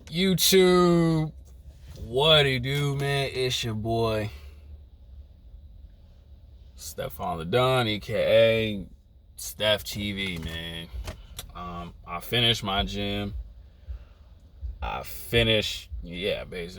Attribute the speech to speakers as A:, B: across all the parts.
A: YouTube, what it do, man? It's your boy Stephon LaDon, aka Steph TV, man. I finished my gym. Basically, I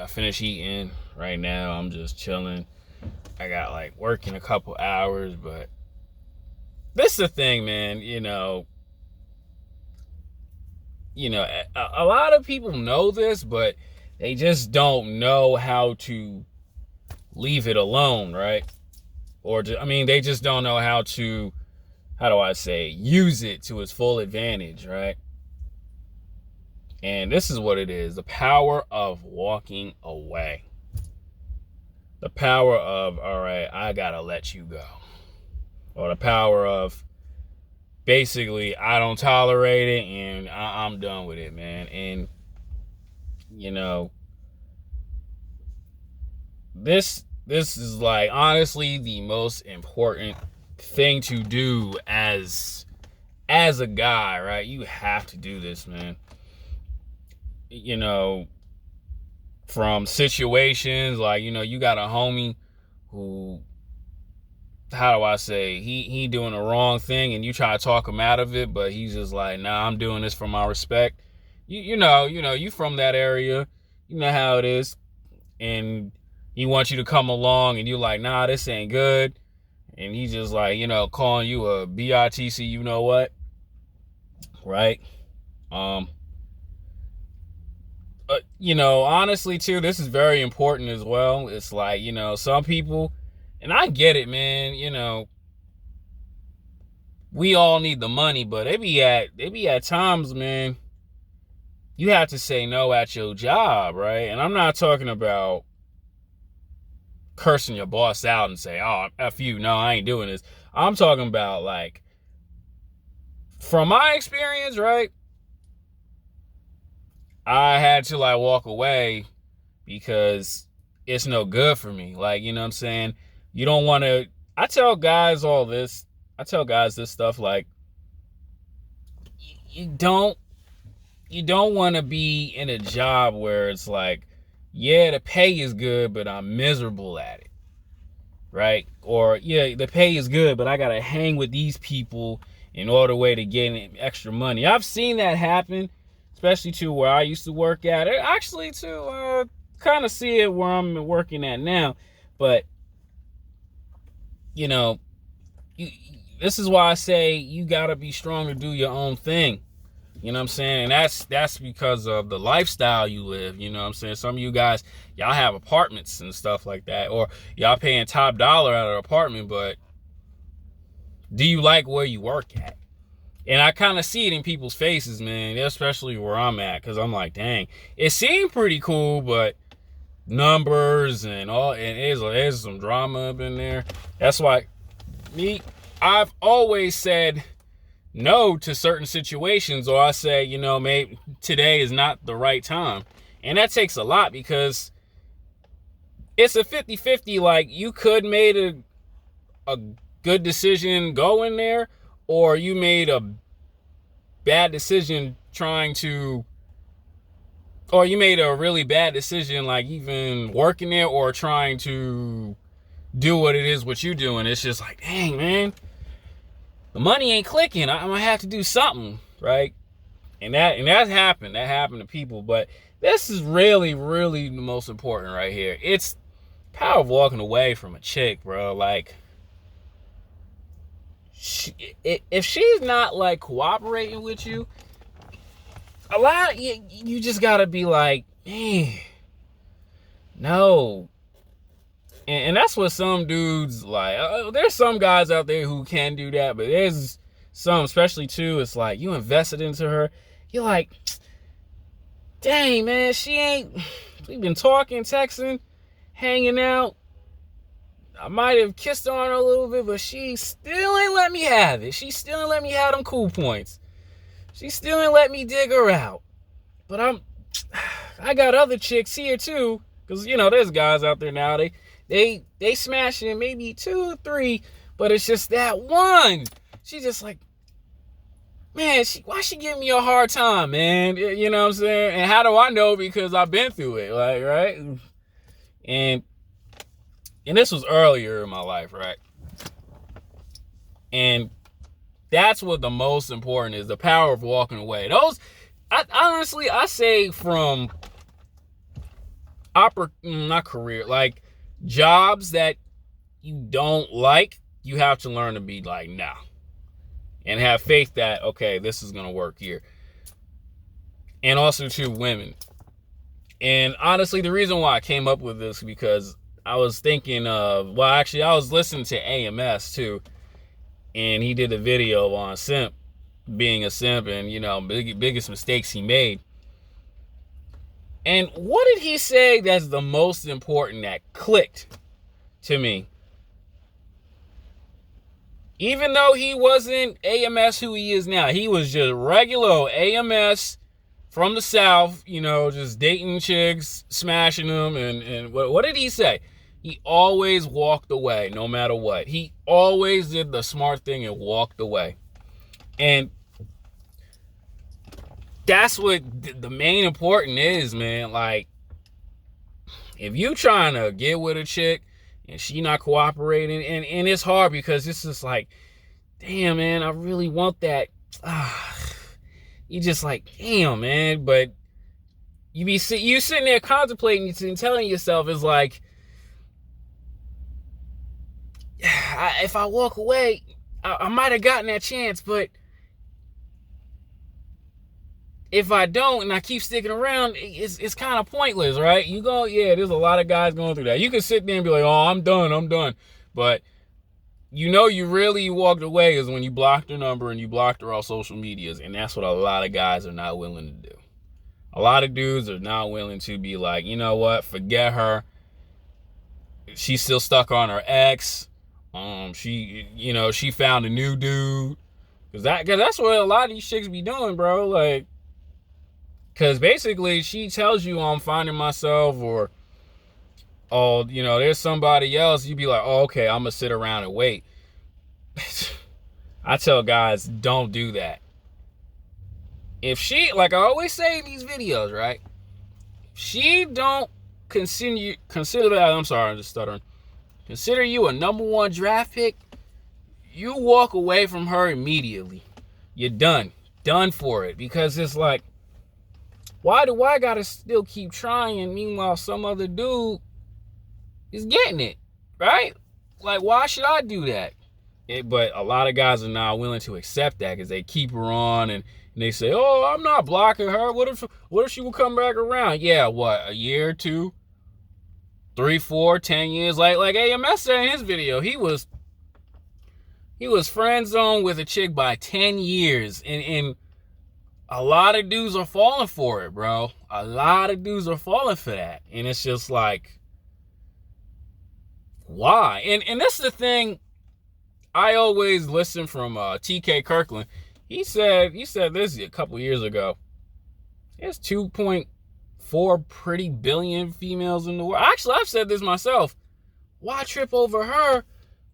A: finished eating. Right now, I'm just chilling. I got like work in a couple hours, but this is the thing, man. A lot of people know this, but they just don't know how to leave it alone, right? They just don't know how to, how do I say, use it to its full advantage, right? And this is what it is: the power of walking away. The power of, all right, I gotta let you go. Or the power of, basically, I don't tolerate it and I'm done with it, man. And, you know, this is like honestly the most important thing to do as a guy, right? You have to do this, man. You know, from situations like, you got a homie who, how do I say, he doing the wrong thing and you try to talk him out of it, but he's just like, nah, I'm doing this for my respect. You from that area, you know how it is. And he wants you to come along and you're like, nah, this ain't good. And he's just like, calling you a BITC, you know what? Right? Honestly, too, this is very important as well. It's like, some people, and I get it, man, we all need the money, but they be at times, man, you have to say no at your job, right? And I'm not talking about cursing your boss out and say, oh, F you, no, I ain't doing this. I'm talking about, like, from my experience, right? I had to, like, walk away because it's no good for me. Like, you know what I'm saying? You don't want to, I tell guys this stuff, like, you don't want to be in a job where it's like, yeah, the pay is good, but I'm miserable at it, right? Or, yeah, the pay is good, but I got to hang with these people in order way to get extra money. I've seen that happen, especially to where I used to work at. Actually, to kind of see it where I'm working at now. But, this is why I say you got to be strong to do your own thing. You know what I'm saying? And that's because of the lifestyle you live. You know what I'm saying? Some of you guys, y'all have apartments and stuff like that. Or y'all paying top dollar at an apartment, but do you like where you work at? And I kind of see it in people's faces, man, especially where I'm at, because I'm like, dang, it seemed pretty cool, but numbers and all, and there's some drama up in there. That's why I've always said no to certain situations, or I say, maybe today is not the right time. And that takes a lot because it's a 50-50. Like, you could made a good decision going there, or you made a bad decision or you made a really bad decision, like even working there or trying to do what it is what you doing. It's just like, dang, man, the money ain't clicking. I'm gonna have to do something, right? And that happened. That happened to people. But this is really, really the most important right here. It's power of walking away from a chick, bro. Like, if she's not like cooperating with you, a lot, you just gotta be like, man, no. And that's what some dudes like. There's some guys out there who can do that, but there's some, especially too, it's like you invested into her. You're like, dang, man, we've been talking, texting, hanging out. I might have kissed on her a little bit, but she still ain't let me have it. She still ain't let me have them cool points. She still ain't let me dig her out. But I got other chicks here too, because there's guys out there now. They smashing maybe 2 or 3, but it's just that one. She just like, man, why she giving me a hard time, man? You know what I'm saying? And how do I know? Because I've been through it, like, right? And this was earlier in my life, right? And that's what the most important is, the power of walking away. Honestly, I say from not career, like jobs that you don't like, you have to learn to be like, nah. And have faith that, okay, this is going to work here. And also to women. And honestly, the reason why I came up with this because I was thinking of, well, actually, I was listening to AMS too. And he did a video on simp, being a simp and, you know, biggest mistakes he made. And what did he say that's the most important that clicked to me? Even though he wasn't AMS who he is now, he was just regular AMS from the South, you know, just dating chicks, smashing them. And what did he say? He always walked away no matter what. He always did the smart thing and walked away. And that's what the main important is, man. Like, if you trying to get with a chick and she not cooperating, and it's hard because it's just like, damn, man, I really want that. You just like, damn, man. But you sitting there contemplating and telling yourself, is like, if I walk away, I might have gotten that chance, but if I don't and I keep sticking around, it's kind of pointless, right? There's a lot of guys going through that. You can sit there and be like, oh, I'm done. But you know you really walked away is when you blocked her number and you blocked her off social medias. And that's what a lot of guys are not willing to do. A lot of dudes are not willing to be like, you know what, forget her. She's still stuck on her ex. She found a new dude. Cause that's what a lot of these chicks be doing, bro. Like, cause basically she tells you, I'm finding myself, or, oh, you know, there's somebody else. You be like, oh, okay, I'm gonna sit around and wait. I tell guys, don't do that. If she, like I always say in these videos, right? She don't consider that. I'm sorry, I'm just stuttering. Consider you a number 1 draft pick, you walk away from her immediately. You're done for it. Because it's like, why do I gotta still keep trying? Meanwhile, some other dude is getting it, right? Like, why should I do that? But a lot of guys are not willing to accept that because they keep her on and they say, oh, I'm not blocking her. What if she will come back around? Yeah, what, a year or 2? 3, 4, 10 years, like AMS said in his video, he was friend zoned with a chick by 10 years, and a lot of dudes are falling for it, bro. A lot of dudes are falling for that, and it's just like, why? And that's the thing. I always listen from TK Kirkland. He said this a couple years ago. There's 2.4 pretty billion females in the world. Actually, I've said this myself. Why trip over her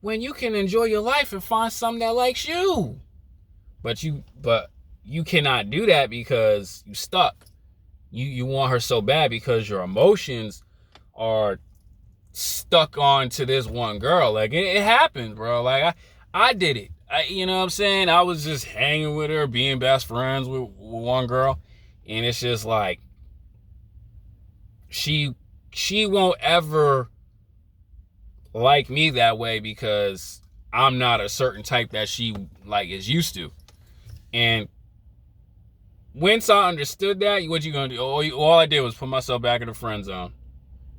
A: when you can enjoy your life and find something that likes you? But you cannot do that because you stuck. You want her so bad because your emotions are stuck on to this one girl. Like, it happened, bro. Like, I did it. You know what I'm saying? I was just hanging with her, being best friends with one girl, and it's just like, she won't ever like me that way because I'm not a certain type that she like is used to. And once I understood that, what you gonna do? All I did was put myself back in the friend zone.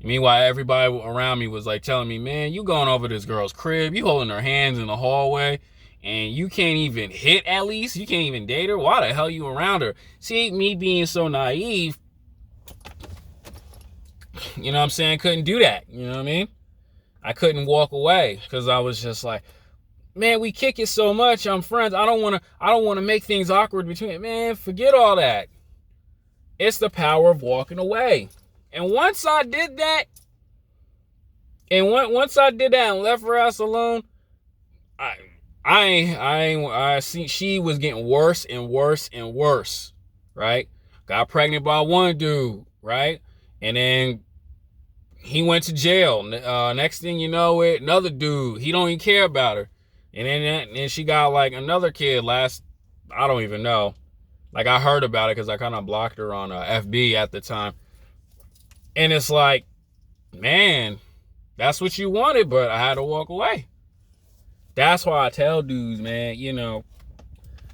A: Meanwhile, everybody around me was like telling me, man, you going over this girl's crib, you holding her hands in the hallway, and you can't even hit at least, you can't even date her. Why the hell you around her? See, me being so naive, you know what I'm saying, couldn't do that. You know what I mean? I couldn't walk away because I was just like, man, we kick it so much. I'm friends. I don't want to make things awkward between. Man, forget all that. It's the power of walking away. And once I did that, and left her ass alone, I see she was getting worse and worse and worse, right? Got pregnant by one dude, right? And then he went to jail. Next thing you know, another dude. He don't even care about her. And then she got like another kid I don't even know. Like I heard about it because I kind of blocked her on FB at the time. And it's like, man, that's what you wanted, but I had to walk away. That's why I tell dudes, man,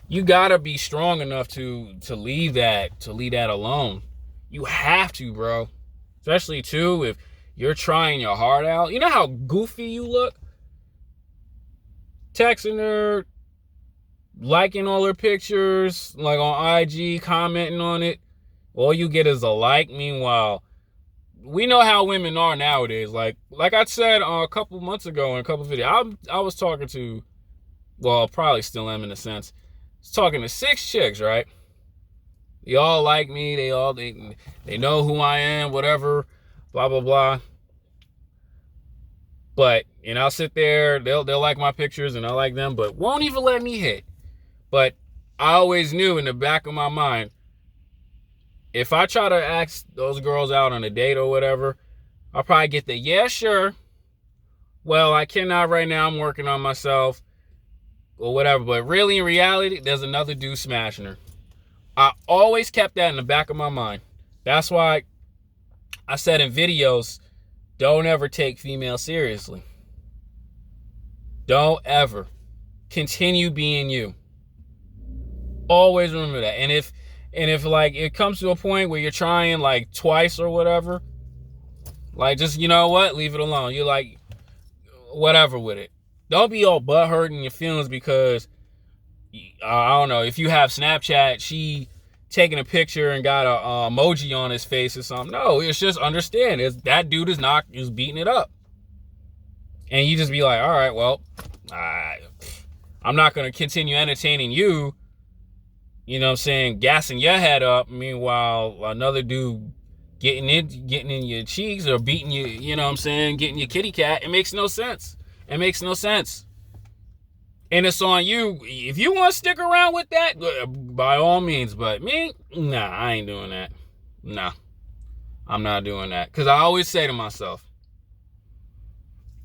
A: you gotta be strong enough to leave that alone. You have to, bro. Especially too if you're trying your heart out. You know how goofy you look? Texting her, liking all her pictures, like on IG, commenting on it. All you get is a like. Meanwhile, we know how women are nowadays. Like I said a couple months ago in a couple videos, I was talking to, well, probably still am in a sense. I was talking to 6 chicks, right? They all like me. They know who I am, whatever, blah, blah, blah. But, and I'll sit there, they'll like my pictures and I like them, but won't even let me hit. But I always knew in the back of my mind, if I try to ask those girls out on a date or whatever, I'll probably get the, yeah, sure. Well, I cannot right now. I'm working on myself or whatever. But really, in reality, there's another dude smashing her. I always kept that in the back of my mind. That's why I said in videos, don't ever take females seriously. Don't ever. Continue being you. Always remember that. And if like it comes to a point where you're trying like twice or whatever, like just, you know what, leave it alone. You're like, whatever with it. Don't be all butthurt in your feelings because, I don't know, if you have Snapchat, she taking a picture and got a emoji on his face or something. No, it's just understand. That dude is beating it up. And you just be like, all right, well, I'm not going to continue entertaining you. You know what I'm saying? Gassing your head up. Meanwhile, another dude getting in your cheeks or beating you, you know what I'm saying? Getting your kitty cat. It makes no sense. It makes no sense. And it's on you. If you want to stick around with that, by all means. But me, nah, I ain't doing that. Nah, I'm not doing that. Because I always say to myself,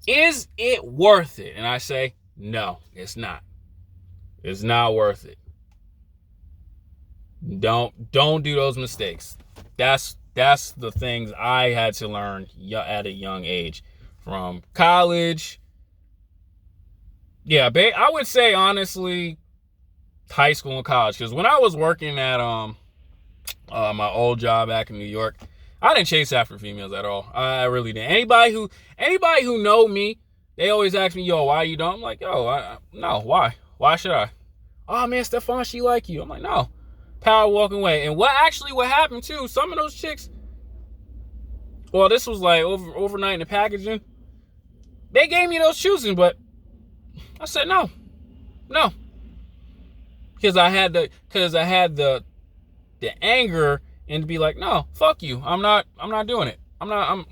A: is it worth it? And I say, no, it's not. It's not worth it. Don't do those mistakes. That's the things I had to learn at a young age. From college. Yeah, I would say honestly, high school and college. Because when I was working at my old job back in New York, I didn't chase after females at all. I really didn't. Anybody who know me, they always ask me, yo, why you don't? I'm like, yo, no, why? Why should I? Oh man, Stefan, she like you. I'm like, no. Power walking away. And what happened too, some of those chicks, well, this was like overnight in the packaging. They gave me those choosing, but I said no. Because I had the anger and to be like, no, fuck you. I'm not doing it. I'm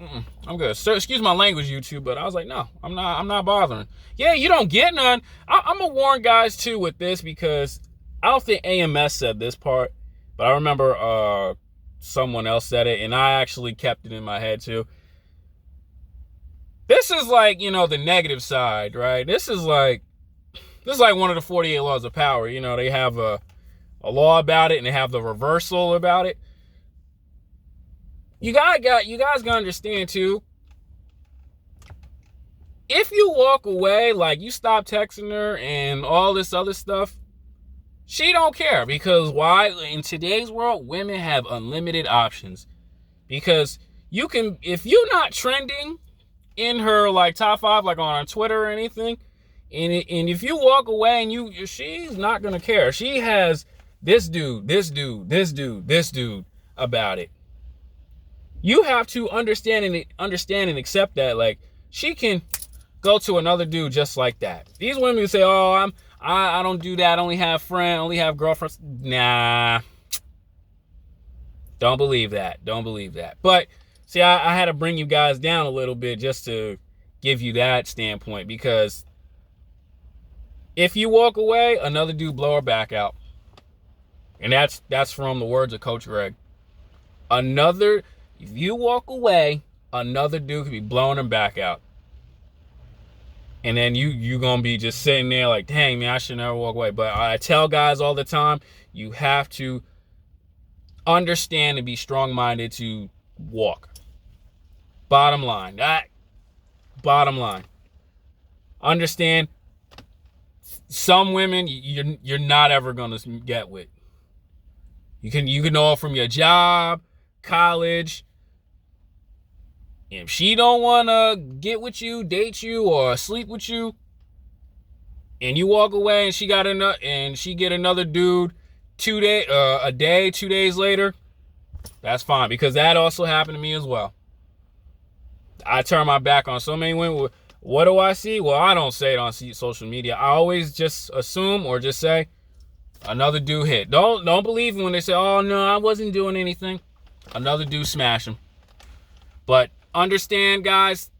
A: good. So, excuse my language, YouTube, but I was like, no, I'm not bothering. Yeah, you don't get none. I'm gonna warn guys too with this because I don't think AMS said this part, but I remember someone else said it, and I actually kept it in my head too. This is like, the negative side, right? This is like one of the 48 laws of power. They have a law about it, and they have the reversal about it. You guys gotta understand too. If you walk away, like you stop texting her and all this other stuff, she don't care. Because why? In today's world, women have unlimited options. Because you can, if you're not trending in her like top 5, like on Twitter or anything, and if you walk away and she's not gonna care. She has this dude about it. You have to understand and accept that, like, she can go to another dude just like that. These women who say, oh, I don't do that, only have friends, only have girlfriends. Nah. Don't believe that. But see, I had to bring you guys down a little bit just to give you that standpoint, because If you walk away, another dude blow her back out. And that's from the words of Coach Greg. If you walk away, another dude could be blowing him back out. And then you gonna be just sitting there like, dang, man, I should never walk away. But I tell guys all the time, you have to understand and be strong-minded to walk. Bottom line. Understand, some women you're not ever gonna get with. You can know from your job, college. If she don't wanna get with you, date you, or sleep with you, and you walk away and she get another dude 2 days later, that's fine, because that also happened to me as well. I turn my back on so many women. What do I see? Well, I don't say it on social media. I always just assume or just say another dude hit. Don't believe them when they say, "Oh no, I wasn't doing anything." Another dude smash him. But understand, guys,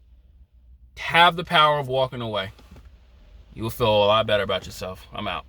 A: have the power of walking away. You will feel a lot better about yourself. I'm out.